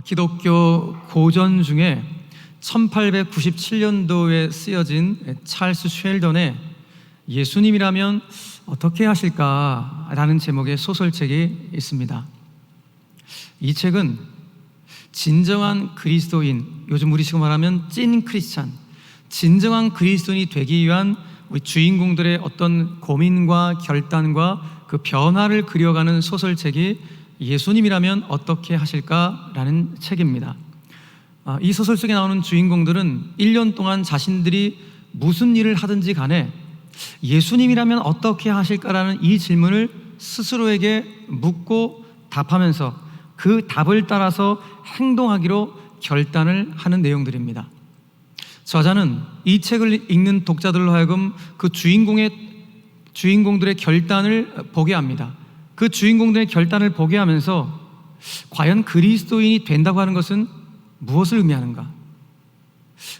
기독교 고전 중에 1897년도에 쓰여진 찰스 쉘던의 예수님이라면 어떻게 하실까라는 제목의 소설책이 있습니다. 이 책은 진정한 그리스도인, 요즘 우리식으로 말하면 찐 크리스찬, 진정한 그리스도인이 되기 위한 우리 주인공들의 어떤 고민과 결단과 그 변화를 그려가는 소설책이 예수님이라면 어떻게 하실까라는 책입니다. 이 소설 속에 나오는 주인공들은 1년 동안 자신들이 무슨 일을 하든지 간에 예수님이라면 어떻게 하실까라는 이 질문을 스스로에게 묻고 답하면서 그 답을 따라서 행동하기로 결단을 하는 내용들입니다. 저자는 이 책을 읽는 독자들로 하여금 그 주인공들의 결단을 보게 합니다. 그 주인공들의 결단을 보게 하면서 과연 그리스도인이 된다고 하는 것은 무엇을 의미하는가?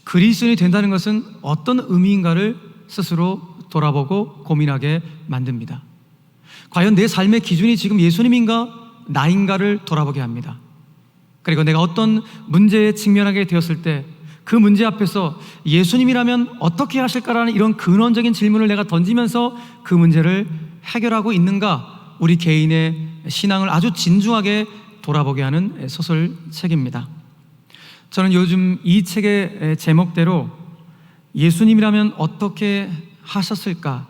그리스도인이 된다는 것은 어떤 의미인가를 스스로 돌아보고 고민하게 만듭니다. 과연 내 삶의 기준이 지금 예수님인가 나인가를 돌아보게 합니다. 그리고 내가 어떤 문제에 직면하게 되었을 때 그 문제 앞에서 예수님이라면 어떻게 하실까라는 이런 근원적인 질문을 내가 던지면서 그 문제를 해결하고 있는가, 우리 개인의 신앙을 아주 진중하게 돌아보게 하는 소설책입니다. 저는 요즘 이 책의 제목대로 예수님이라면 어떻게 하셨을까라는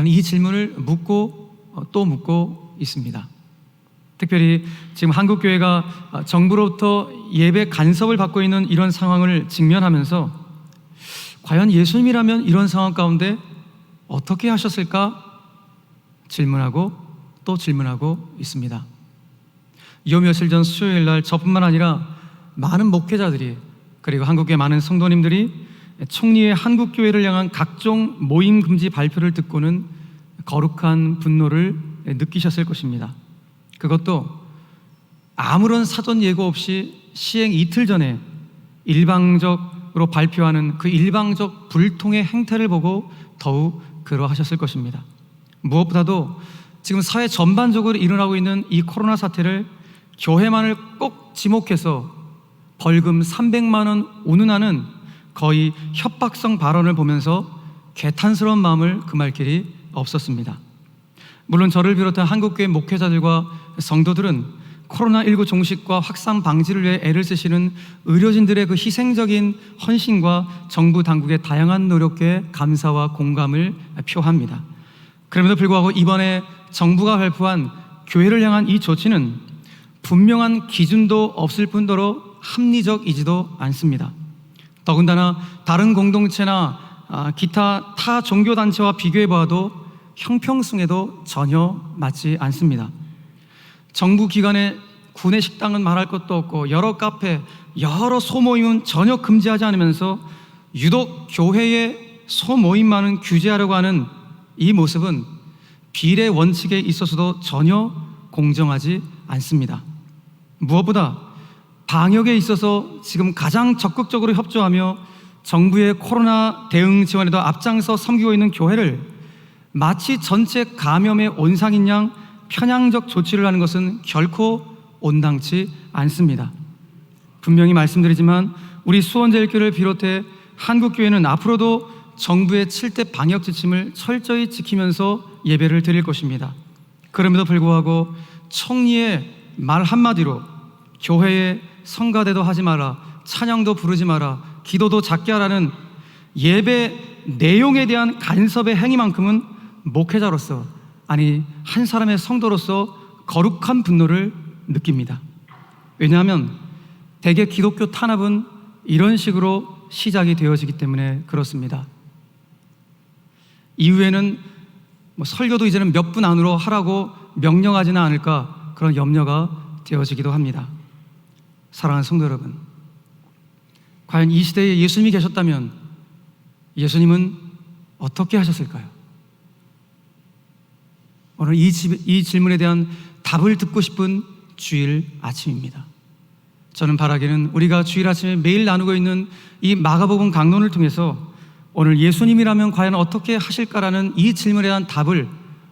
이 질문을 묻고 또 묻고 있습니다. 특별히 지금 한국교회가 정부로부터 예배 간섭을 받고 있는 이런 상황을 직면하면서 과연 예수님이라면 이런 상황 가운데 어떻게 하셨을까 질문하고 또 질문하고 있습니다. 요 며칠 전 수요일 날 저뿐만 아니라 많은 목회자들이, 그리고 한국의 많은 성도님들이 총리의 한국교회를 향한 각종 모임 금지 발표를 듣고는 거룩한 분노를 느끼셨을 것입니다. 그것도 아무런 사전 예고 없이 시행 이틀 전에 일방적으로 발표하는 그 일방적 불통의 행태를 보고 더욱 그러하셨을 것입니다. 무엇보다도 지금 사회 전반적으로 일어나고 있는 이 코로나 사태를 교회만을 꼭 지목해서 벌금 300만 원 운운하는 거의 협박성 발언을 보면서 개탄스러운 마음을 금할 길이 없었습니다. 물론 저를 비롯한 한국교회 목회자들과 성도들은 코로나19 종식과 확산 방지를 위해 애를 쓰시는 의료진들의 그 희생적인 헌신과 정부 당국의 다양한 노력에 감사와 공감을 표합니다. 그럼에도 불구하고 이번에 정부가 발표한 교회를 향한 이 조치는 분명한 기준도 없을 뿐더러 합리적이지도 않습니다. 더군다나 다른 공동체나 기타 타 종교단체와 비교해 보아도 형평성에도 전혀 맞지 않습니다. 정부 기관의 구내 식당은 말할 것도 없고 여러 카페, 여러 소모임은 전혀 금지하지 않으면서 유독 교회의 소모임만은 규제하려고 하는 이 모습은 비례 원칙에 있어서도 전혀 공정하지 않습니다. 무엇보다 방역에 있어서 지금 가장 적극적으로 협조하며 정부의 코로나 대응 지원에도 앞장서 섬기고 있는 교회를 마치 전체 감염의 온상인 양 편향적 조치를 하는 것은 결코 온당치 않습니다. 분명히 말씀드리지만 우리 수원제일교회를 비롯해 한국교회는 앞으로도 정부의 7대 방역 지침을 철저히 지키면서 예배를 드릴 것입니다. 그럼에도 불구하고 총리의 말 한마디로 교회에 성가대도 하지 마라, 찬양도 부르지 마라, 기도도 작게 하라는 예배 내용에 대한 간섭의 행위만큼은 목회자로서, 아니 한 사람의 성도로서 거룩한 분노를 느낍니다. 왜냐하면 대개 기독교 탄압은 이런 식으로 시작이 되어지기 때문에 그렇습니다. 이후에는 설교도 이제는 몇 분 안으로 하라고 명령하지는 않을까, 그런 염려가 되어지기도 합니다. 사랑하는 성도 여러분, 과연 이 시대에 예수님이 계셨다면 예수님은 어떻게 하셨을까요? 오늘 이 질문에 대한 답을 듣고 싶은 주일 아침입니다. 저는 바라기는 우리가 주일 아침에 매일 나누고 있는 이 마가복음 강론을 통해서 오늘 예수님이라면 과연 어떻게 하실까라는 이 질문에 대한 답을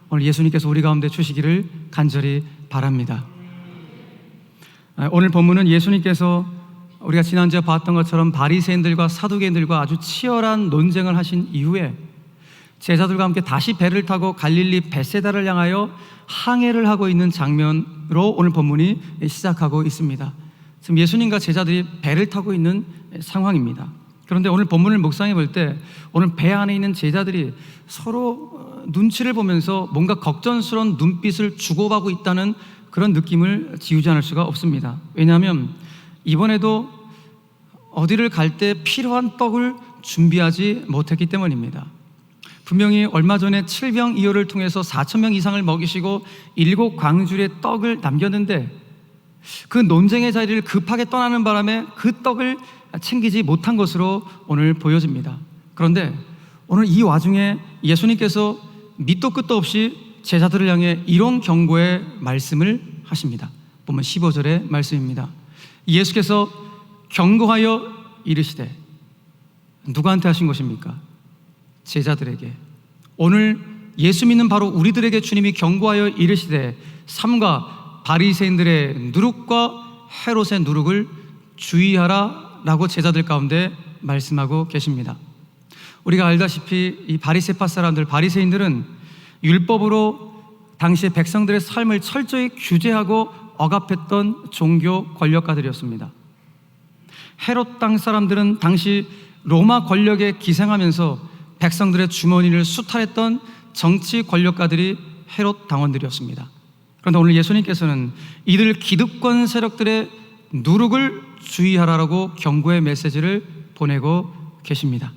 오늘 예수님께서 우리 가운데 주시기를 간절히 바랍니다. 오늘 본문은 예수님께서 우리가 지난주에 봤던 것처럼 바리새인들과 사두개인들과 아주 치열한 논쟁을 하신 이후에 제자들과 함께 다시 배를 타고 갈릴리 벳세다를 향하여 항해를 하고 있는 장면으로 오늘 본문이 시작하고 있습니다. 지금 예수님과 제자들이 배를 타고 있는 상황입니다. 그런데 오늘 본문을 묵상해 볼 때 오늘 배 안에 있는 제자들이 서로 눈치를 보면서 뭔가 걱정스러운 눈빛을 주고받고 있다는 그런 느낌을 지우지 않을 수가 없습니다. 왜냐하면 이번에도 어디를 갈 때 필요한 떡을 준비하지 못했기 때문입니다. 분명히 얼마 전에 7병2호를 통해서 4,000명 이상을 먹이시고 7 광주리의 떡을 남겼는데 그 논쟁의 자리를 급하게 떠나는 바람에 그 떡을 챙기지 못한 것으로 오늘 보여집니다. 그런데 오늘 이 와중에 예수님께서 밑도 끝도 없이 제자들을 향해 이런 경고의 말씀을 하십니다. 보면 15절의 말씀입니다. 예수께서 경고하여 이르시되, 누구한테 하신 것입니까? 제자들에게. 오늘 예수 믿는 바로 우리들에게 주님이 경고하여 이르시되 삼가 바리새인들의 누룩과 헤롯의 누룩을 주의하라 라고 제자들 가운데 말씀하고 계십니다. 우리가 알다시피 이 바리새파 사람들, 바리새인들은 율법으로 당시 백성들의 삶을 철저히 규제하고 억압했던 종교 권력가들이었습니다. 헤롯 땅 사람들은 당시 로마 권력에 기생하면서 백성들의 주머니를 수탈했던 정치 권력가들이 헤롯 당원들이었습니다. 그런데 오늘 예수님께서는 이들 기득권 세력들의 누룩을 주의하라라고 경고의 메시지를 보내고 계십니다.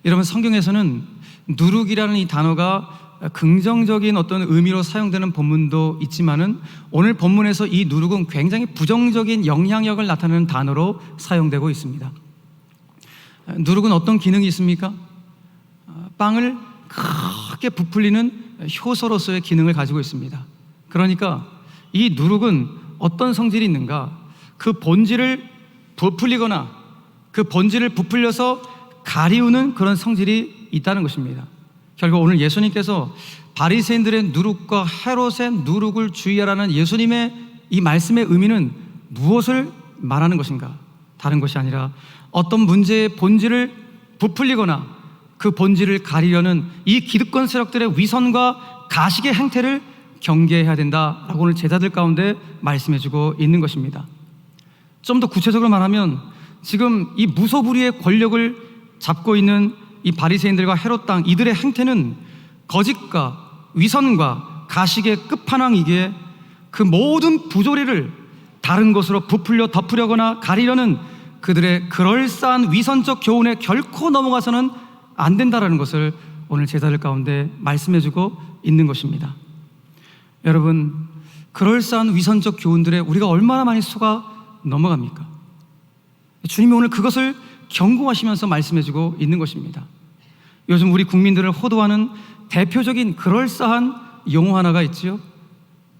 여러분, 성경에서는 누룩이라는 이 단어가 긍정적인 어떤 의미로 사용되는 본문도 있지만은 오늘 본문에서 이 누룩은 굉장히 부정적인 영향력을 나타내는 단어로 사용되고 있습니다. 누룩은 어떤 기능이 있습니까? 빵을 크게 부풀리는 효소로서의 기능을 가지고 있습니다. 그러니까 이 누룩은 어떤 성질이 있는가? 그 본질을 부풀리거나 그 본질을 부풀려서 가리우는 그런 성질이 있다는 것입니다. 결국 오늘 예수님께서 바리새인들의 누룩과 헤롯의 누룩을 주의하라는 예수님의 이 말씀의 의미는 무엇을 말하는 것인가? 다른 것이 아니라 어떤 문제의 본질을 부풀리거나 그 본질을 가리려는 이 기득권 세력들의 위선과 가식의 행태를 경계해야 된다라고 오늘 제자들 가운데 말씀해주고 있는 것입니다. 좀 더 구체적으로 말하면 지금 이 무소불위의 권력을 잡고 있는 이 바리새인들과 헤롯 땅, 이들의 행태는 거짓과 위선과 가식의 끝판왕이기에 그 모든 부조리를 다른 것으로 부풀려 덮으려거나 가리려는 그들의 그럴싸한 위선적 교훈에 결코 넘어가서는 안 된다라는 것을 오늘 제자들 가운데 말씀해주고 있는 것입니다. 여러분, 그럴싸한 위선적 교훈들에 우리가 얼마나 많이 속아 넘어갑니까? 주님이 오늘 그것을 경고하시면서 말씀해주고 있는 것입니다. 요즘 우리 국민들을 호도하는 대표적인 그럴싸한 용어 하나가 있지요.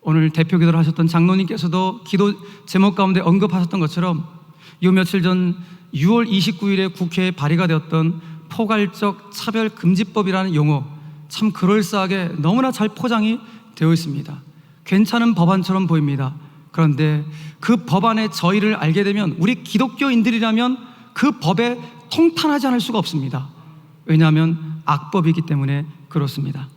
오늘 대표 기도를 하셨던 장로님께서도 기도 제목 가운데 언급하셨던 것처럼 요 며칠 전 6월 29일에 국회에 발의가 되었던 포괄적 차별금지법이라는 용어, 참 그럴싸하게 너무나 잘 포장이 되어 있습니다. 괜찮은 법안처럼 보입니다. 그런데 그 법안의 저희를 알게 되면 우리 기독교인들이라면 그 법에 통탄하지 않을 수가 없습니다. 왜냐하면 악법이기 때문에 그렇습니다.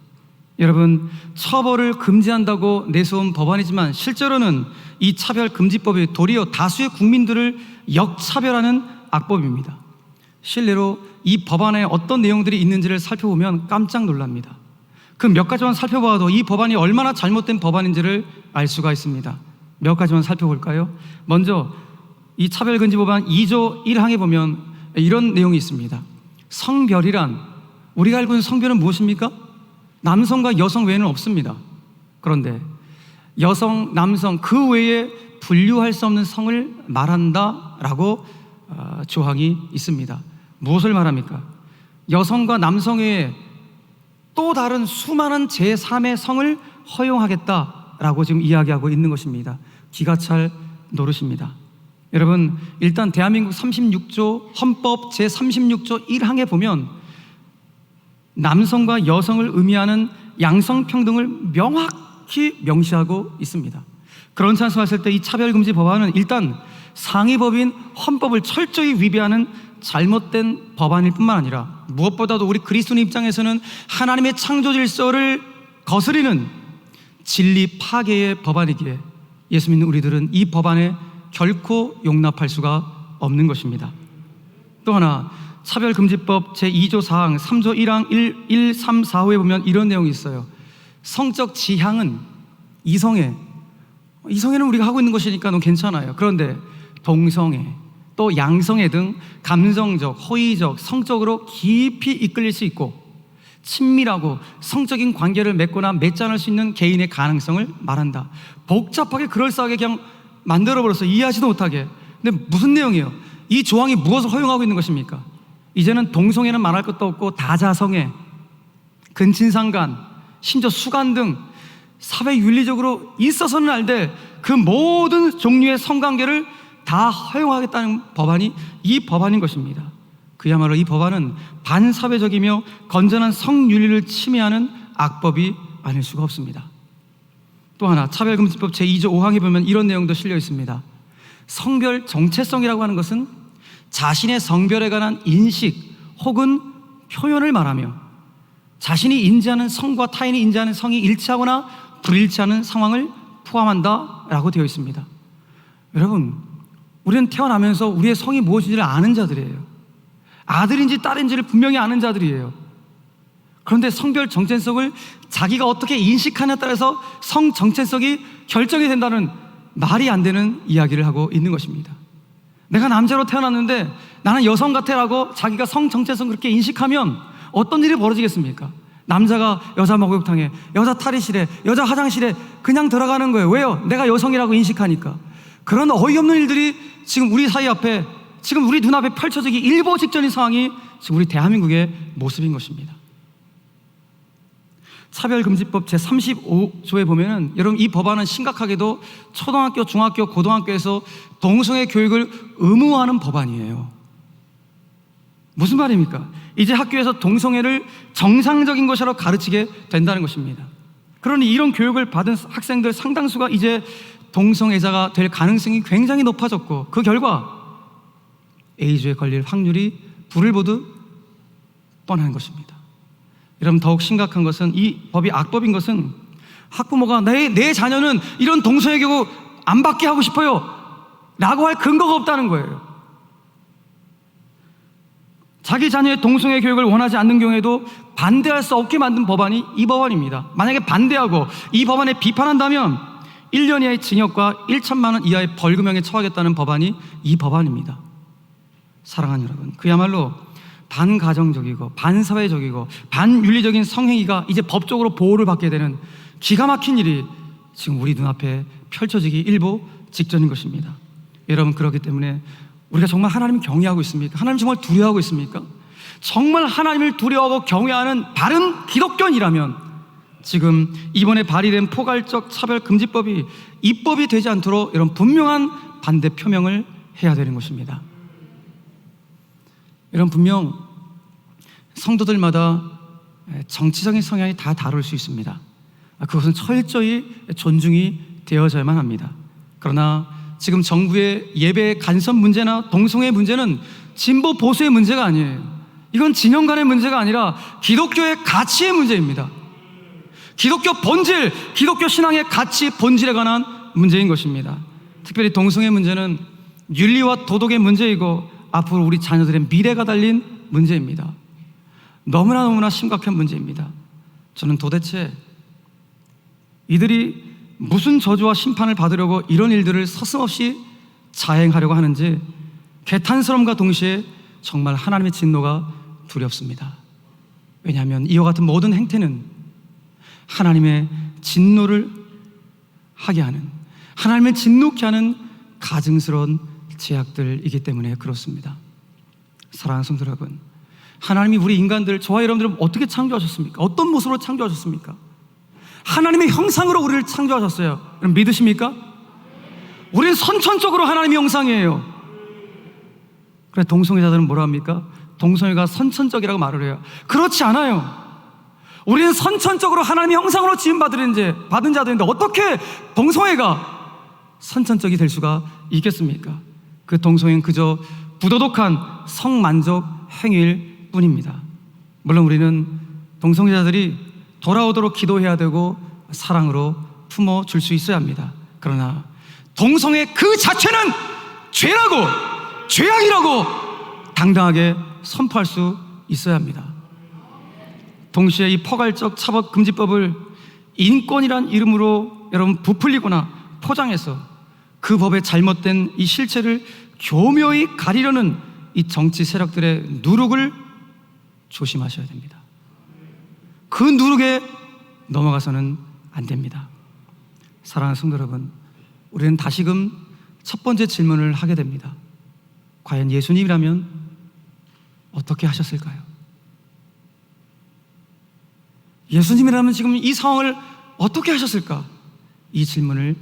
여러분, 처벌을 금지한다고 내세운 법안이지만 실제로는 이 차별금지법이 도리어 다수의 국민들을 역차별하는 악법입니다. 실례로 이 법안에 어떤 내용들이 있는지를 살펴보면 깜짝 놀랍니다. 그 몇 가지만 살펴봐도 이 법안이 얼마나 잘못된 법안인지를 알 수가 있습니다. 몇 가지만 살펴볼까요? 먼저 이 차별금지법안 2조 1항에 보면 이런 내용이 있습니다. 성별이란, 우리가 알고 있는 성별은 무엇입니까? 남성과 여성 외에는 없습니다. 그런데 여성, 남성 그 외에 분류할 수 없는 성을 말한다라고 조항이 있습니다. 무엇을 말합니까? 여성과 남성 외에 또 다른 수많은 제3의 성을 허용하겠다라고 지금 이야기하고 있는 것입니다. 기가 찰 노릇입니다. 여러분, 일단 대한민국 36조 헌법 제36조 1항에 보면 남성과 여성을 의미하는 양성평등을 명확히 명시하고 있습니다. 그런 찬성했을 때 이 차별금지 법안은 일단 상위법인 헌법을 철저히 위배하는 잘못된 법안일 뿐만 아니라 무엇보다도 우리 그리스도인 입장에서는 하나님의 창조 질서를 거스리는 진리 파괴의 법안이기에 예수 믿는 우리들은 이 법안에 결코 용납할 수가 없는 것입니다. 또 하나, 차별금지법 제2조 4항 3조 1항 1, 3, 4호에 보면 이런 내용이 있어요. 성적 지향은 이성애는 우리가 하고 있는 것이니까 넌 괜찮아요. 그런데 동성애 또 양성애 등 감성적, 호의적, 성적으로 깊이 이끌릴 수 있고 친밀하고 성적인 관계를 맺거나 맺지 않을 수 있는 개인의 가능성을 말한다. 복잡하게 그럴싸하게 그냥 만들어버려서 이해하지도 못하게. 근데 무슨 내용이에요? 이 조항이 무엇을 허용하고 있는 것입니까? 이제는 동성애는 말할 것도 없고 다자성애, 근친상간, 심지어 수간 등 사회윤리적으로 있어서는 안 될 그 모든 종류의 성관계를 다 허용하겠다는 법안이 이 법안인 것입니다. 그야말로 이 법안은 반사회적이며 건전한 성윤리를 침해하는 악법이 아닐 수가 없습니다. 또 하나, 차별금지법 제2조 5항에 보면 이런 내용도 실려 있습니다. 성별 정체성이라고 하는 것은 자신의 성별에 관한 인식 혹은 표현을 말하며 자신이 인지하는 성과 타인이 인지하는 성이 일치하거나 불일치하는 상황을 포함한다라고 되어 있습니다. 여러분, 우리는 태어나면서 우리의 성이 무엇인지를 아는 자들이에요. 아들인지 딸인지를 분명히 아는 자들이에요. 그런데 성별 정체성을 자기가 어떻게 인식하냐에 따라서 성 정체성이 결정이 된다는 말이 안 되는 이야기를 하고 있는 것입니다. 내가 남자로 태어났는데 나는 여성 같아라고 자기가 성 정체성 그렇게 인식하면 어떤 일이 벌어지겠습니까? 남자가 여자 목욕탕에, 여자 탈의실에, 여자 화장실에 그냥 들어가는 거예요. 왜요? 내가 여성이라고 인식하니까. 그런 어이없는 일들이 지금 우리 사이 앞에, 지금 우리 눈앞에 펼쳐지기 일보 직전인 상황이 지금 우리 대한민국의 모습인 것입니다. 차별금지법 제35조에 보면은 여러분 이 법안은 심각하게도 초등학교, 중학교, 고등학교에서 동성애 교육을 의무화하는 법안이에요. 무슨 말입니까? 이제 학교에서 동성애를 정상적인 것이라고 가르치게 된다는 것입니다. 그러니 이런 교육을 받은 학생들 상당수가 이제 동성애자가 될 가능성이 굉장히 높아졌고 그 결과 에이즈에 걸릴 확률이 불을 보듯 뻔한 것입니다. 여러분, 더욱 심각한 것은 이 법이 악법인 것은 학부모가 내 자녀는 이런 동성애 교육 안 받게 하고 싶어요 라고 할 근거가 없다는 거예요. 자기 자녀의 동성애 교육을 원하지 않는 경우에도 반대할 수 없게 만든 법안이 이 법안입니다. 만약에 반대하고 이 법안에 비판한다면 1년 이하의 징역과 1천만 원 이하의 벌금형에 처하겠다는 법안이 이 법안입니다. 사랑하는 여러분, 그야말로 반가정적이고 반사회적이고 반윤리적인 성행위가 이제 법적으로 보호를 받게 되는 기가 막힌 일이 지금 우리 눈앞에 펼쳐지기 일보 직전인 것입니다. 여러분, 그렇기 때문에 우리가 정말 하나님을 경외하고 있습니까? 하나님 정말 두려워하고 있습니까? 정말 하나님을 두려워하고 경외하는 바른 기독교인이라면 지금 이번에 발의된 포괄적 차별금지법이 입법이 되지 않도록 이런 분명한 반대 표명을 해야 되는 것입니다. 이런 분명 성도들마다 정치적인 성향이 다 다를 수 있습니다. 그것은 철저히 존중이 되어져야만 합니다. 그러나 지금 정부의 예배 간섭 문제나 동성애 문제는 진보 보수의 문제가 아니에요. 이건 진영 간의 문제가 아니라 기독교의 가치의 문제입니다. 기독교 본질, 기독교 신앙의 가치 본질에 관한 문제인 것입니다. 특별히 동성애 문제는 윤리와 도덕의 문제이고 앞으로 우리 자녀들의 미래가 달린 문제입니다. 너무나 심각한 문제입니다. 저는 도대체 이들이 무슨 저주와 심판을 받으려고 이런 일들을 서슴없이 자행하려고 하는지 개탄스러움과 동시에 정말 하나님의 진노가 두렵습니다. 왜냐하면 이와 같은 모든 행태는 하나님의 진노를 하게 하는, 하나님을 진노케 하는 가증스러운 제약들이기 때문에 그렇습니다. 사랑하는 성도 여러분, 하나님이 우리 인간들, 저와 여러분들을 어떻게 창조하셨습니까? 어떤 모습으로 창조하셨습니까? 하나님의 형상으로 우리를 창조하셨어요. 여러분 믿으십니까? 우리는 선천적으로 하나님의 형상이에요. 그래, 동성애자들은 뭐라 합니까? 동성애가 선천적이라고 말을 해요. 그렇지 않아요. 우리는 선천적으로 하나님의 형상으로 지음받은 자들인데 어떻게 동성애가 선천적이 될 수가 있겠습니까? 그 동성애는 그저 부도덕한 성만족 행위일 뿐입니다. 물론 우리는 동성애자들이 돌아오도록 기도해야 되고 사랑으로 품어줄 수 있어야 합니다. 그러나 동성애 그 자체는 죄라고, 죄악이라고 당당하게 선포할 수 있어야 합니다. 동시에 이 포괄적 차별금지법을 인권이란 이름으로 여러분 부풀리거나 포장해서 그 법의 잘못된 이 실체를 교묘히 가리려는 이 정치 세력들의 누룩을 조심하셔야 됩니다. 그 누룩에 넘어가서는 안 됩니다. 사랑하는 성도 여러분, 우리는 다시금 첫 번째 질문을 하게 됩니다. 과연 예수님이라면 어떻게 하셨을까요? 예수님이라면 지금 이 상황을 어떻게 하셨을까? 이 질문을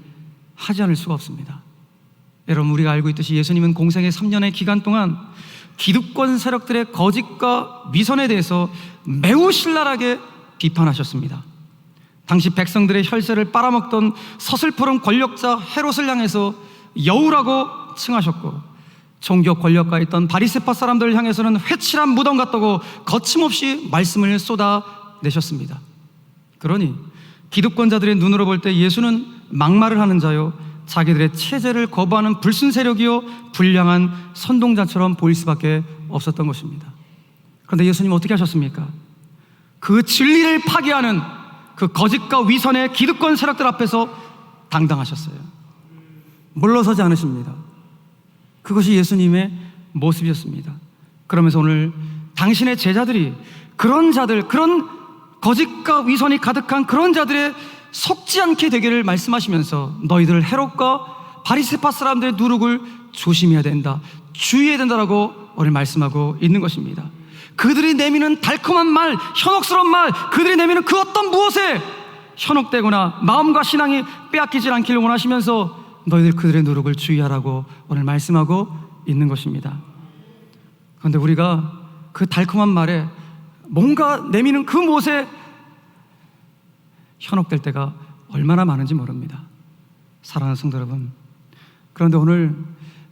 하지 않을 수가 없습니다. 여러분, 우리가 알고 있듯이 예수님은 공생의 3년의 기간 동안 기득권 세력들의 거짓과 위선에 대해서 매우 신랄하게 비판하셨습니다. 당시 백성들의 혈세를 빨아먹던 서슬퍼런 권력자 헤롯을 향해서 여우라고 칭하셨고, 종교 권력가에 있던 바리새파 사람들을 향해서는 회칠한 무덤 같다고 거침없이 말씀을 쏟아내셨습니다. 그러니 기득권자들의 눈으로 볼 때 예수는 막말을 하는 자요, 자기들의 체제를 거부하는 불순 세력이요, 불량한 선동자처럼 보일 수밖에 없었던 것입니다. 그런데 예수님은 어떻게 하셨습니까? 그 진리를 파괴하는 그 거짓과 위선의 기득권 세력들 앞에서 당당하셨어요. 물러서지 않으십니다. 그것이 예수님의 모습이었습니다. 그러면서 오늘 당신의 제자들이 그런 자들, 그런 거짓과 위선이 가득한 그런 자들의 속지 않게 되기를 말씀하시면서 너희들 헤롯과 바리새파 사람들의 누룩을 조심해야 된다, 주의해야 된다라고 오늘 말씀하고 있는 것입니다. 그들이 내미는 달콤한 말, 현혹스러운 말, 그들이 내미는 그 어떤 무엇에 현혹되거나 마음과 신앙이 빼앗기지 않기를 원하시면서 너희들 그들의 누룩을 주의하라고 오늘 말씀하고 있는 것입니다. 그런데 우리가 그 달콤한 말에 뭔가 내미는 그 무엇에 현혹될 때가 얼마나 많은지 모릅니다. 사랑하는 성도 여러분, 그런데 오늘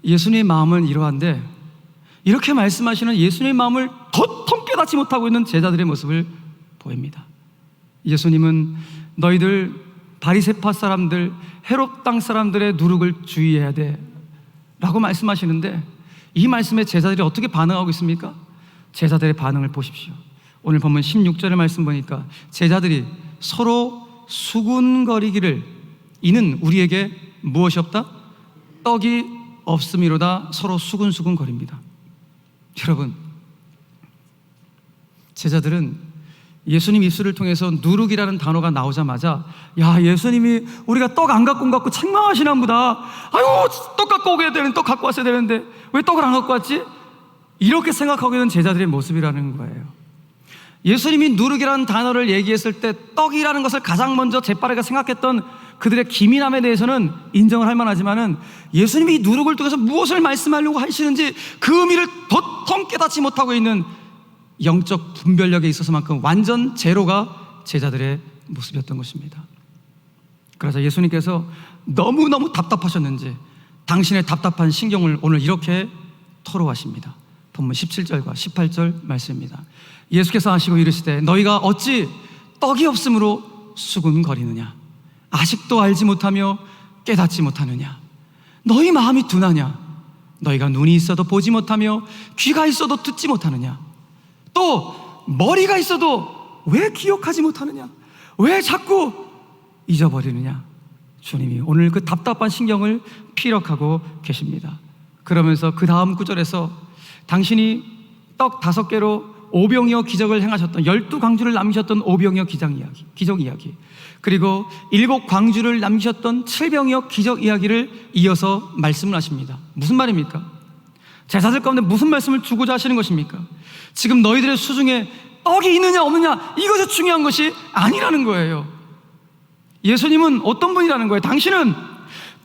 예수님의 마음은 이러한데 이렇게 말씀하시는 예수님의 마음을 도통 깨닫지 못하고 있는 제자들의 모습을 보입니다. 예수님은 너희들 바리새파 사람들, 헤롯 땅 사람들의 누룩을 주의해야 돼 라고 말씀하시는데, 이 말씀에 제자들이 어떻게 반응하고 있습니까? 제자들의 반응을 보십시오. 오늘 본문 16절의 말씀 보니까 제자들이 서로 수군거리기를, 이는 우리에게 무엇이 없다? 떡이 없음이로다. 서로 수군수군거립니다. 여러분, 제자들은 예수님 입술을 통해서 누룩이라는 단어가 나오자마자, 야, 예수님이 우리가 떡 안 갖고 온 것 같고 책망하시나 보다. 아유, 떡 갖고 오게 되는, 떡 갖고 왔어야 되는데 왜 떡을 안 갖고 왔지? 이렇게 생각하고 있는 제자들의 모습이라는 거예요. 예수님이 누룩이라는 단어를 얘기했을 때 떡이라는 것을 가장 먼저 재빠르게 생각했던 그들의 기민함에 대해서는 인정을 할 만하지만은, 예수님이 이 누룩을 통해서 무엇을 말씀하려고 하시는지 그 의미를 도통 깨닫지 못하고 있는 영적 분별력에 있어서만큼 완전 제로가 제자들의 모습이었던 것입니다. 그래서 예수님께서 너무너무 답답하셨는지 당신의 답답한 신경을 오늘 이렇게 토로하십니다. 본문 17절과 18절 말씀입니다. 예수께서 하시고 이르시되 너희가 어찌 떡이 없으므로 수군거리느냐? 아직도 알지 못하며 깨닫지 못하느냐? 너희 마음이 둔하냐? 너희가 눈이 있어도 보지 못하며 귀가 있어도 듣지 못하느냐? 또 머리가 있어도 왜 기억하지 못하느냐? 왜 자꾸 잊어버리느냐? 주님이 오늘 그 답답한 신경을 피력하고 계십니다. 그러면서 그 다음 구절에서 당신이 떡 5개로 오병이어 기적을 행하셨던, 12광주를 남기셨던 오병이어 기적 이야기, 그리고 7광주를 남기셨던 7병이어 기적 이야기를 이어서 말씀을 하십니다. 무슨 말입니까? 제자들 가운데 무슨 말씀을 주고자 하시는 것입니까? 지금 너희들의 수중에 떡이 있느냐 없느냐, 이것이 중요한 것이 아니라는 거예요. 예수님은 어떤 분이라는 거예요? 당신은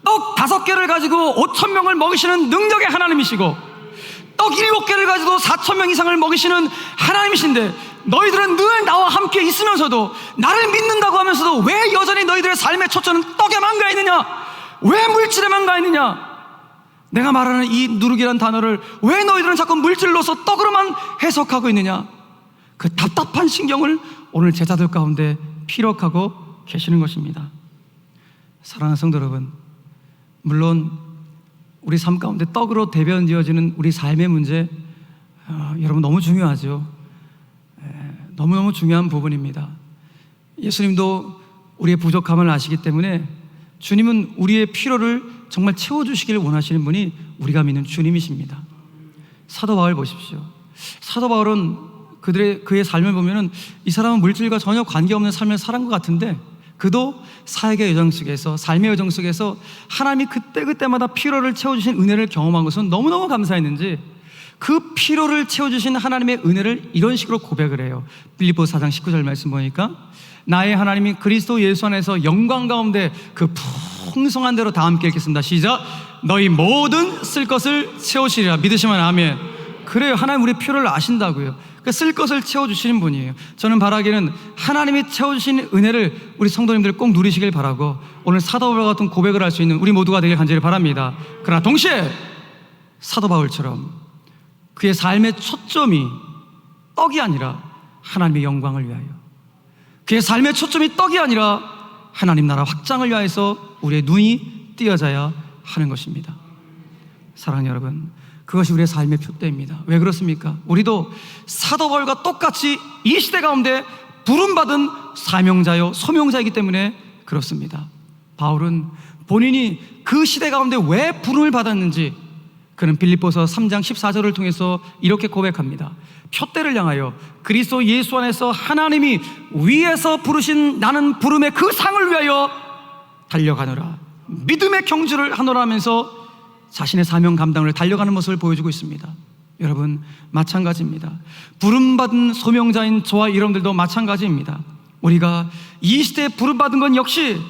떡 5개를 가지고 5,000명을 먹이시는 능력의 하나님이시고, 떡 7개를 가지고 4,000명 이상을 먹이시는 하나님이신데, 너희들은 늘 나와 함께 있으면서도 나를 믿는다고 하면서도 왜 여전히 너희들의 삶의 초점은 떡에만 가 있느냐? 왜 물질에만 가 있느냐? 내가 말하는 이 누룩이라는 단어를 왜 너희들은 자꾸 물질로서 떡으로만 해석하고 있느냐? 그 답답한 신경을 오늘 제자들 가운데 피력하고 계시는 것입니다. 사랑하는 성도 여러분, 물론 우리 삶 가운데 떡으로 대변되어지는 우리 삶의 문제, 여러분 너무 중요하죠. 너무너무 중요한 부분입니다. 예수님도 우리의 부족함을 아시기 때문에 주님은 우리의 필요를 정말 채워주시기를 원하시는 분이 우리가 믿는 주님이십니다. 사도 바울 보십시오. 사도 바울은 그의 삶을 보면은 이 사람은 물질과 전혀 관계없는 삶을 살은 것 같은데 그도 사역의 여정 속에서, 삶의 여정 속에서 하나님이 그때그때마다 필요를 채워주신 은혜를 경험한 것은 너무너무 감사했는지 그 필요를 채워주신 하나님의 은혜를 이런 식으로 고백을 해요. 빌립보서 4장 19절 말씀 보니까 나의 하나님이 그리스도 예수 안에서 영광 가운데 그 풍성한 대로 다 함께 읽겠습니다. 시작. 너희 모든 쓸 것을 채우시리라. 믿으시면 아멘. 그래요. 하나님 우리 필요를 아신다고요. 쓸 것을 채워주시는 분이에요. 저는 바라기는 하나님이 채워주신 은혜를 우리 성도님들 꼭 누리시길 바라고 오늘 사도 바울 같은 고백을 할 수 있는 우리 모두가 되길 간절히 바랍니다. 그러나 동시에 사도 바울처럼 그의 삶의 초점이 떡이 아니라 하나님의 영광을 위하여, 그의 삶의 초점이 떡이 아니라 하나님 나라 확장을 위하여서 우리의 눈이 띄어져야 하는 것입니다. 사랑하는 여러분, 그것이 우리의 삶의 표대입니다. 왜 그렇습니까? 우리도 사도 바울과 똑같이 이 시대 가운데 부름받은 사명자요 소명자이기 때문에 그렇습니다. 바울은 본인이 그 시대 가운데 왜 부름을 받았는지 그는 빌립보서 3장 14절을 통해서 이렇게 고백합니다. 표대를 향하여 그리스도 예수 안에서 하나님이 위에서 부르신 나는 부름의 그 상을 위하여 달려가노라. 믿음의 경주를 하노라 하면서 자신의 사명 감당을 달려가는 모습을 보여주고 있습니다. 여러분 마찬가지입니다. 부름받은 소명자인 저와 여러분들도 마찬가지입니다. 우리가 이 시대에 부름받은 건 역시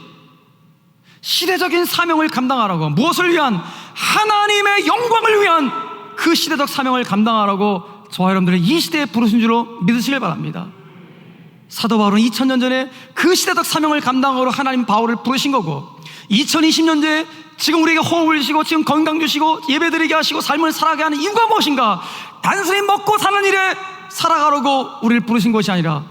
시대적인 사명을 감당하라고, 무엇을 위한? 하나님의 영광을 위한 그 시대적 사명을 감당하라고 저와 여러분들의 이 시대에 부르신 줄로 믿으시길 바랍니다. 사도 바울은 2000년 전에 그 시대적 사명을 감당하러 하나님 바울을 부르신 거고 2020년도에 지금 우리에게 호흡을 주시고 지금 건강 주시고 예배드리게 하시고 삶을 살아가게 하는 이유가 무엇인가? 단순히 먹고 사는 일에 살아가려고 우리를 부르신 것이 아니라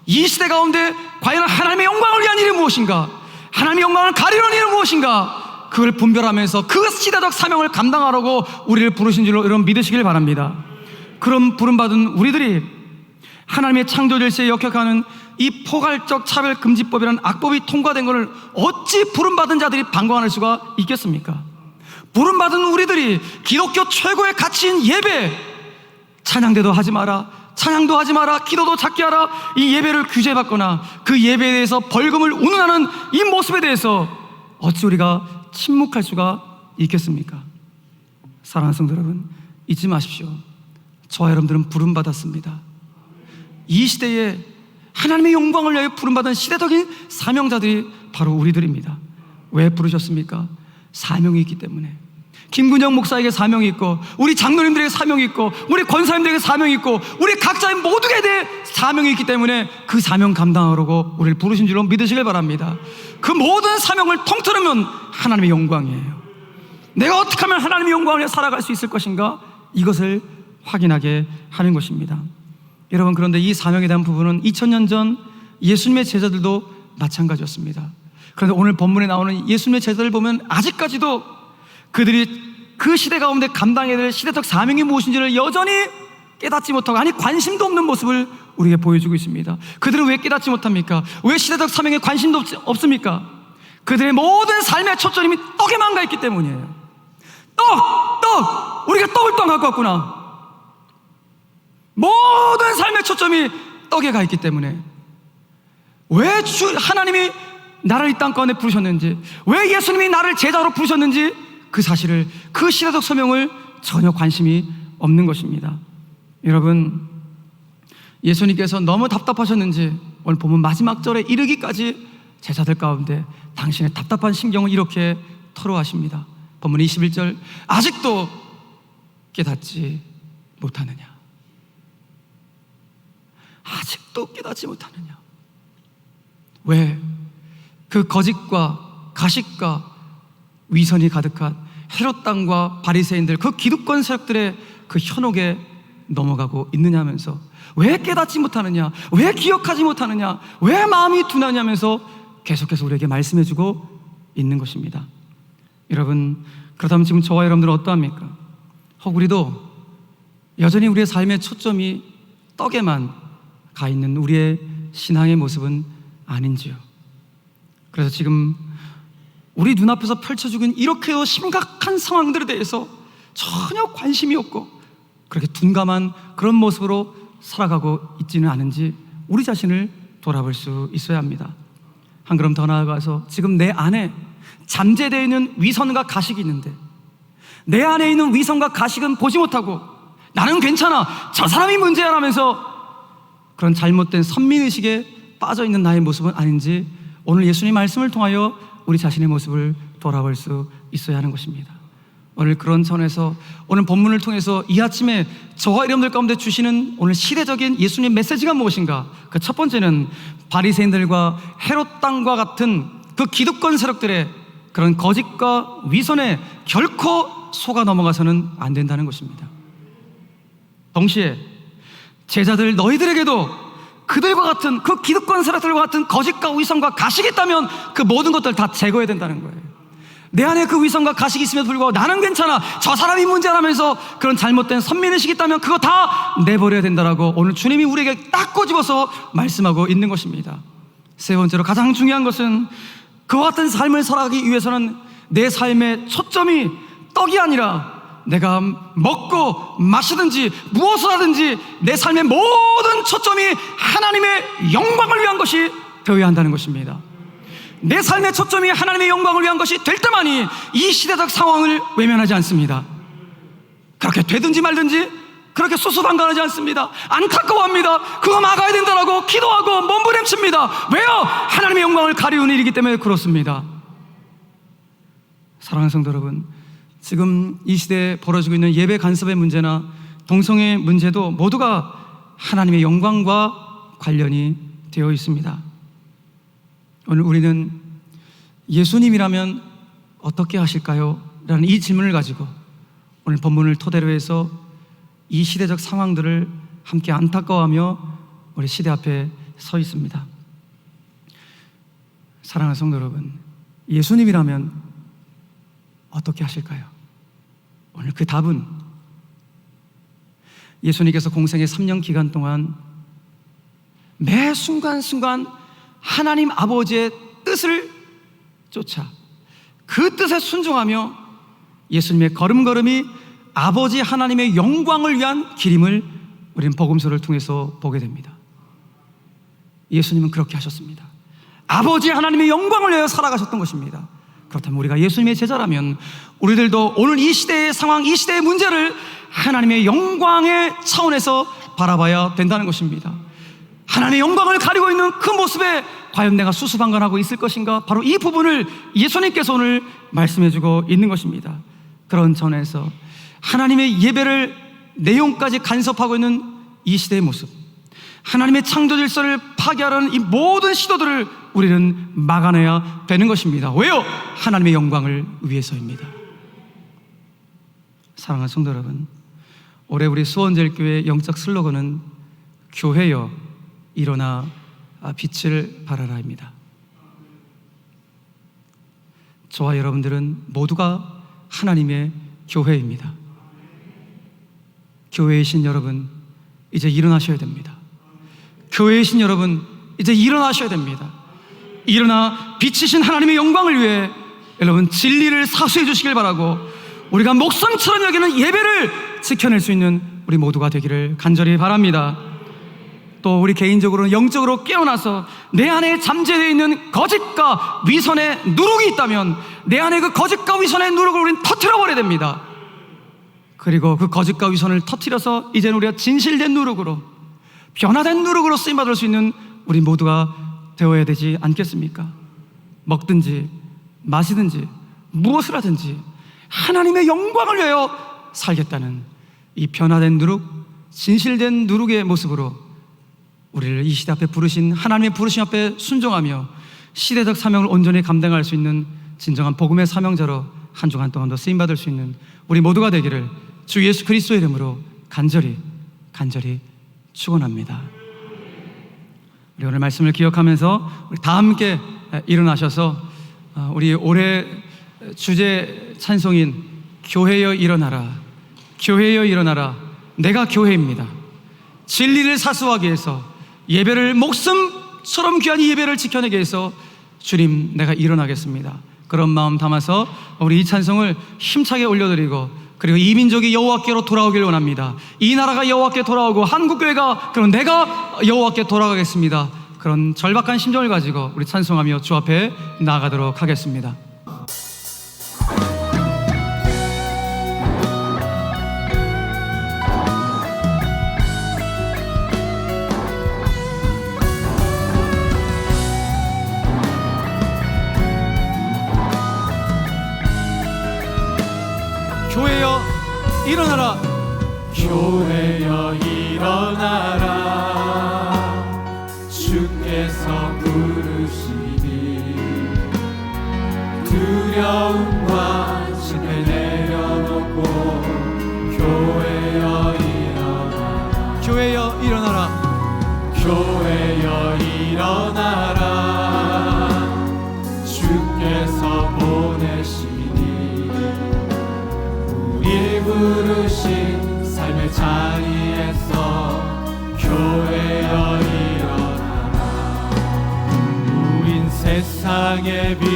이 시대 가운데 과연 하나님의 영광을 위한 일이 무엇인가? 하나님의 영광을 가리는 일은 무엇인가? 그걸 분별하면서 그 시대적 사명을 감당하려고 우리를 부르신 줄로 여러분 믿으시길 바랍니다. 그런 부름받은 우리들이 하나님의 창조 질서에 역행하는 이 포괄적 차별금지법이라는 악법이 통과된 것을 어찌 부름받은 자들이 방관할 수가 있겠습니까? 부름받은 우리들이 기독교 최고의 가치인 예배, 찬양대도 하지 마라, 찬양도 하지 마라, 기도도 작게 하라, 이 예배를 규제받거나 그 예배에 대해서 벌금을 운운하는 이 모습에 대해서 어찌 우리가 침묵할 수가 있겠습니까? 사랑하는 성도 여러분, 잊지 마십시오. 저와 여러분들은 부름받았습니다. 이 시대에 하나님의 영광을 위하여 부름받은 시대적인 사명자들이 바로 우리들입니다. 왜 부르셨습니까? 사명이 있기 때문에. 김근영 목사에게 사명이 있고, 우리 장로님들에게 사명이 있고, 우리 권사님들에게 사명이 있고, 우리 각자의 모두에 대해 사명이 있기 때문에 그 사명 감당하려고 우리를 부르신 줄로 믿으시길 바랍니다. 그 모든 사명을 통틀으면 하나님의 영광이에요. 내가 어떻게 하면 하나님의 영광을 위해 살아갈 수 있을 것인가? 이것을 확인하게 하는 것입니다. 여러분, 그런데 이 사명에 대한 부분은 2000년 전 예수님의 제자들도 마찬가지였습니다. 그런데 오늘 본문에 나오는 예수님의 제자들을 보면 아직까지도 그들이 그 시대 가운데 감당해야 될 시대적 사명이 무엇인지를 여전히 깨닫지 못하고, 아니 관심도 없는 모습을 우리에게 보여주고 있습니다. 그들은 왜 깨닫지 못합니까? 왜 시대적 사명에 관심도 없습니까? 그들의 모든 삶의 초점이 떡에만 가 있기 때문이에요. 떡! 우리가 떡을 또 갖고 왔구나. 모든 삶의 초점이 떡에 가 있기 때문에 왜 하나님이 나를 이 땅 가운데 부르셨는지, 왜 예수님이 나를 제자로 부르셨는지 그 사실을, 그 시대적 소명을 전혀 관심이 없는 것입니다. 여러분, 예수님께서 너무 답답하셨는지 오늘 보면 마지막 절에 이르기까지 제자들 가운데 당신의 답답한 심경을 이렇게 토로하십니다. 본문 21절, 아직도 깨닫지 못하느냐? 아직도 깨닫지 못하느냐? 왜? 그 거짓과 가식과 위선이 가득한 헤롯 땅과 바리새인들, 그 기득권 세력들의 그 현혹에 넘어가고 있느냐 하면서, 왜 깨닫지 못하느냐, 왜 기억하지 못하느냐, 왜 마음이 둔하냐면서 계속해서 우리에게 말씀해주고 있는 것입니다. 여러분, 그렇다면 지금 저와 여러분들은 어떠합니까? 혹 우리도 여전히 우리의 삶의 초점이 떡에만 가 있는 우리의 신앙의 모습은 아닌지요? 그래서 지금 우리 눈앞에서 펼쳐지고 있는 이렇게 심각한 상황들에 대해서 전혀 관심이 없고 그렇게 둔감한 그런 모습으로 살아가고 있지는 않은지 우리 자신을 돌아볼 수 있어야 합니다. 한 걸음 더 나아가서 지금 내 안에 잠재되어 있는 위선과 가식이 있는데, 내 안에 있는 위선과 가식은 보지 못하고 나는 괜찮아, 저 사람이 문제야 라면서 그런 잘못된 선민의식에 빠져있는 나의 모습은 아닌지 오늘 예수님 말씀을 통하여 우리 자신의 모습을 돌아볼 수 있어야 하는 것입니다. 오늘 그런 차원에서 오늘 본문을 통해서 이 아침에 저와 여러분들 가운데 주시는 오늘 시대적인 예수님 메시지가 무엇인가? 그 첫 번째는 바리새인들과 헤롯 땅과 같은 그 기득권 세력들의 그런 거짓과 위선에 결코 속아 넘어가서는 안 된다는 것입니다. 동시에 제자들 너희들에게도 그들과 같은 그 기득권 세력들과 같은 거짓과 위선과 가식이 있다면 그 모든 것들 다 제거해야 된다는 거예요. 내 안에 그 위선과 가식이 있음에도 불구하고 나는 괜찮아, 저 사람이 문제라면서 그런 잘못된 선민의식이 있다면 그거 다 내버려야 된다라고 오늘 주님이 우리에게 딱 꼬집어서 말씀하고 있는 것입니다. 세 번째로 가장 중요한 것은 그와 같은 삶을 살아가기 위해서는 내 삶의 초점이 떡이 아니라 내가 먹고 마시든지 무엇을 하든지 내 삶의 모든 초점이 하나님의 영광을 위한 것이 되어야 한다는 것입니다. 내 삶의 초점이 하나님의 영광을 위한 것이 될 때만이 이 시대적 상황을 외면하지 않습니다. 그렇게 되든지 말든지 그렇게 수수방관하지 않습니다. 안타까워합니다. 그거 막아야 된다라고 기도하고 몸부림칩니다. 왜요? 하나님의 영광을 가리우는 일이기 때문에 그렇습니다. 사랑하는 성도 여러분, 지금 이 시대에 벌어지고 있는 예배 간섭의 문제나 동성애 문제도 모두가 하나님의 영광과 관련이 되어 있습니다. 오늘 우리는 예수님이라면 어떻게 하실까요? 라는 이 질문을 가지고 오늘 본문을 토대로 해서 이 시대적 상황들을 함께 안타까워하며 우리 시대 앞에 서 있습니다. 사랑하는 성도 여러분, 예수님이라면 어떻게 하실까요? 오늘 그 답은 예수님께서 공생의 3년 기간 동안 매 순간순간 하나님 아버지의 뜻을 쫓아 그 뜻에 순종하며 예수님의 걸음걸음이 아버지 하나님의 영광을 위한 길임을 우리는 복음서를 통해서 보게 됩니다. 예수님은 그렇게 하셨습니다. 아버지 하나님의 영광을 위하여 살아가셨던 것입니다. 그렇다면 우리가 예수님의 제자라면 우리들도 오늘 이 시대의 상황, 이 시대의 문제를 하나님의 영광의 차원에서 바라봐야 된다는 것입니다. 하나님의 영광을 가리고 있는 그 모습에 과연 내가 수수방관하고 있을 것인가? 바로 이 부분을 예수님께서 오늘 말씀해주고 있는 것입니다. 그런 전에서 하나님의 예배를 내용까지 간섭하고 있는 이 시대의 모습, 하나님의 창조 질서를 파괴하려는 이 모든 시도들을 우리는 막아내야 되는 것입니다. 왜요? 하나님의 영광을 위해서입니다. 사랑하는 성도 여러분, 올해 우리 수원제일교회 영적 슬로건은 교회여 일어나 빛을 발하라입니다. 저와 여러분들은 모두가 하나님의 교회입니다. 교회의 신 여러분, 이제 일어나셔야 됩니다. 교회의 신 여러분, 이제 일어나셔야 됩니다. 일어나 빛이신 하나님의 영광을 위해 여러분 진리를 사수해 주시길 바라고, 우리가 목숨처럼 여기는 예배를 지켜낼 수 있는 우리 모두가 되기를 간절히 바랍니다. 또 우리 개인적으로는 영적으로 깨어나서 내 안에 잠재되어 있는 거짓과 위선의 누룩이 있다면 내 안에 그 거짓과 위선의 누룩을 우리는 터뜨려버려야 됩니다. 그리고 그 거짓과 위선을 터뜨려서 이제는 우리가 진실된 누룩으로, 변화된 누룩으로 쓰임받을 수 있는 우리 모두가 되어야 되지 않겠습니까? 먹든지 마시든지 무엇을 하든지 하나님의 영광을 위하여 살겠다는 이 변화된 누룩, 진실된 누룩의 모습으로 우리를 이 시대 앞에 부르신 하나님의 부르심 앞에 순종하며 시대적 사명을 온전히 감당할 수 있는 진정한 복음의 사명자로 한 주간 동안 더 쓰임받을 수 있는 우리 모두가 되기를 주 예수 그리스도의 이름으로 간절히 축원합니다. 우리 오늘 말씀을 기억하면서 우리 다 함께 일어나셔서 우리 올해 주제 찬송인 교회여 일어나라, 교회여 일어나라, 내가 교회입니다. 진리를 사수하기 위해서, 예배를 목숨처럼 귀한 이 예배를 지켜내기 위해서 주님 내가 일어나겠습니다. 그런 마음 담아서 우리 이 찬송을 힘차게 올려드리고, 그리고 이 민족이 여호와께로 돌아오길 원합니다. 이 나라가 여호와께 돌아오고 한국교회가, 그럼 내가 여호와께 돌아가겠습니다. 그런 절박한 심정을 가지고 우리 찬송하며 주 앞에 나아가도록 하겠습니다. 교회여 일어나라, 교회여 일어나라, 주께서 부르시니 두려움과 실패 내려놓고 교회여 일어나라, 교회여 일어나라, 교회여 일어나라, 주께서 보내시니 우릴 부르신 삶의 자리에서 교회여 일어나라. 우린 세상의 빛,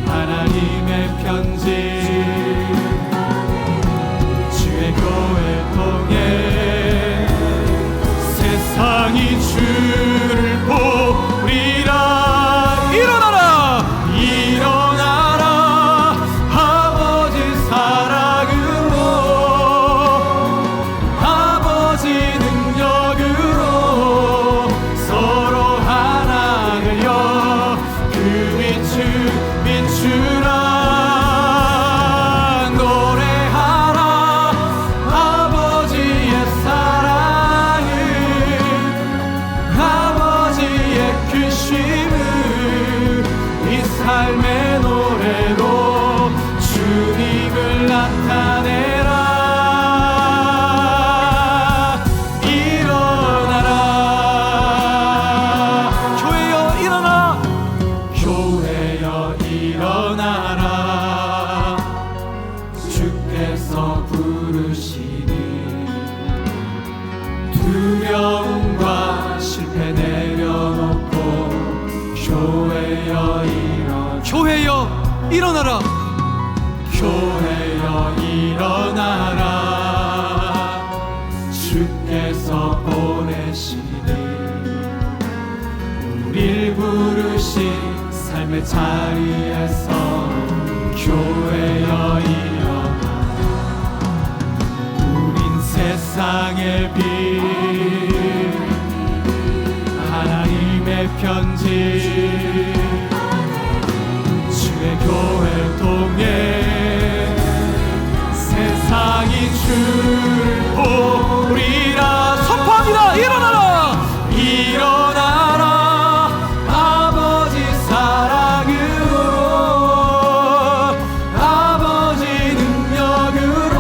하나님의 편지, 주의 교회 통해 세상이 주를 보리라. 일어나라, 일어나라, 아버지 사랑으로, 아버지 능력으로 서로 하나 되어 그 빛을 비추라. 노래하라 아버지의 사랑을, 아버지의 크심을 이 삶의 노래로 주님을 나타내라. 일어나라, 교회여 일어나, 교회여 일어나라, 주께서 부르시니 두려움과 실패 내려놓고 교회여 일어나라. 교회여 일어나라, 교회여 일어나라, 주께서 보내시니 우릴 부르신 삶의 자리에서 교회여 일어나라. 우린 세상의 빛, 하나님의 편지, 주의 교회 통해 세상이 주를 보리라. 선포합니다. 일어나라, 일어나라, 아버지 사랑으로, 아버지 능력으로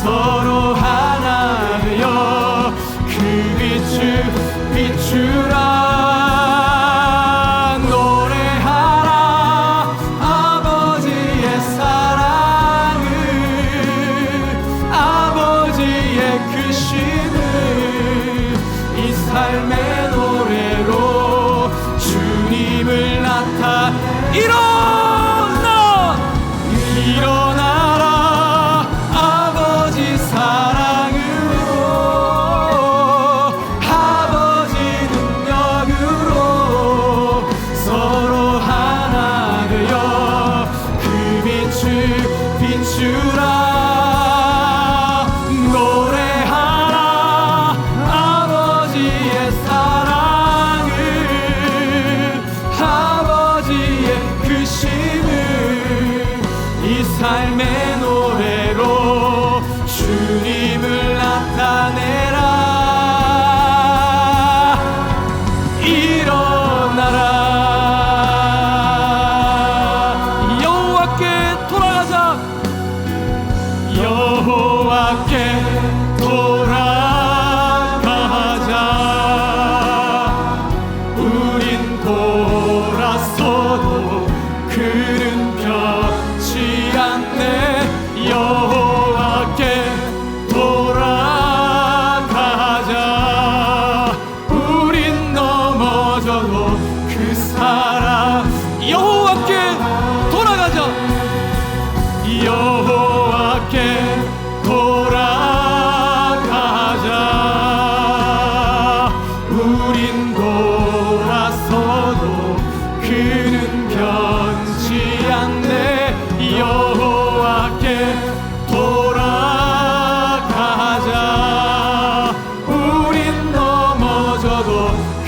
서로 하나 되어 그 빛을 비추라. 노래하라 아버지의 사랑을, 아버지의 크심을 이 삶의 노래로 주님을 일어나라, 아버지 사랑으로, 아버지 능력으로 서로 하나 되어 그 빛을 비추라. 노래하라 아버지의 사랑을, 아버지의 크심을 이 삶의 노래로 주님을 나타내라. 일어나라, 여호와께 돌아가자. 우린 돌아서도 그는 변치 않네. 여호와께 돌아가자. 우린 넘어져도 그 사랑 여호와께 돌아가자. 여호와께 돌아가자. 우린 돌아서도 그는 변치 않네. 여호와께 돌아가자. 우린 넘어져도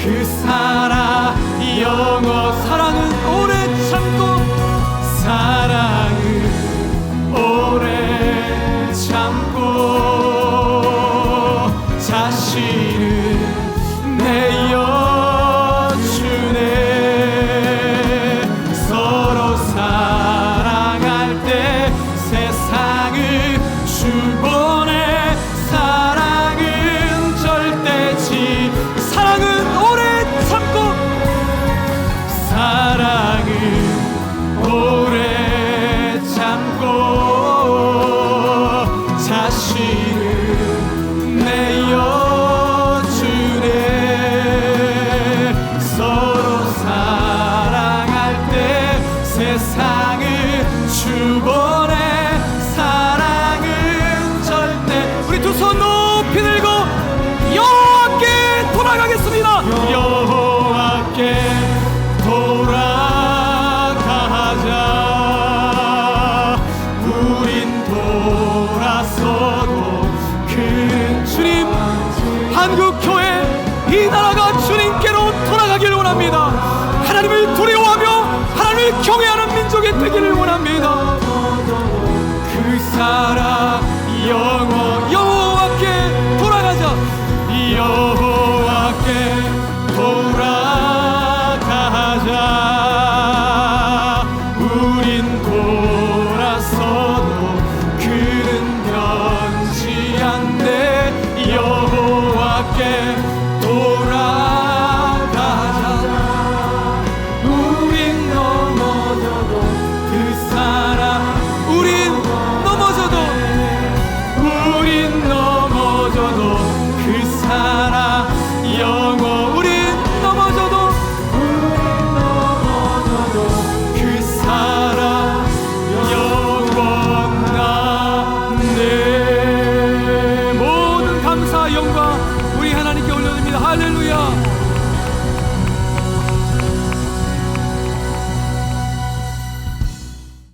그 사랑 영원. 사랑은 오래 참고, 사랑은 오래 참고, 자신을 내어주네. 서로 사랑할 때 세상은 주보내. 사랑은 절대지. 사랑은 오래 참고, 사랑은 오래 참고,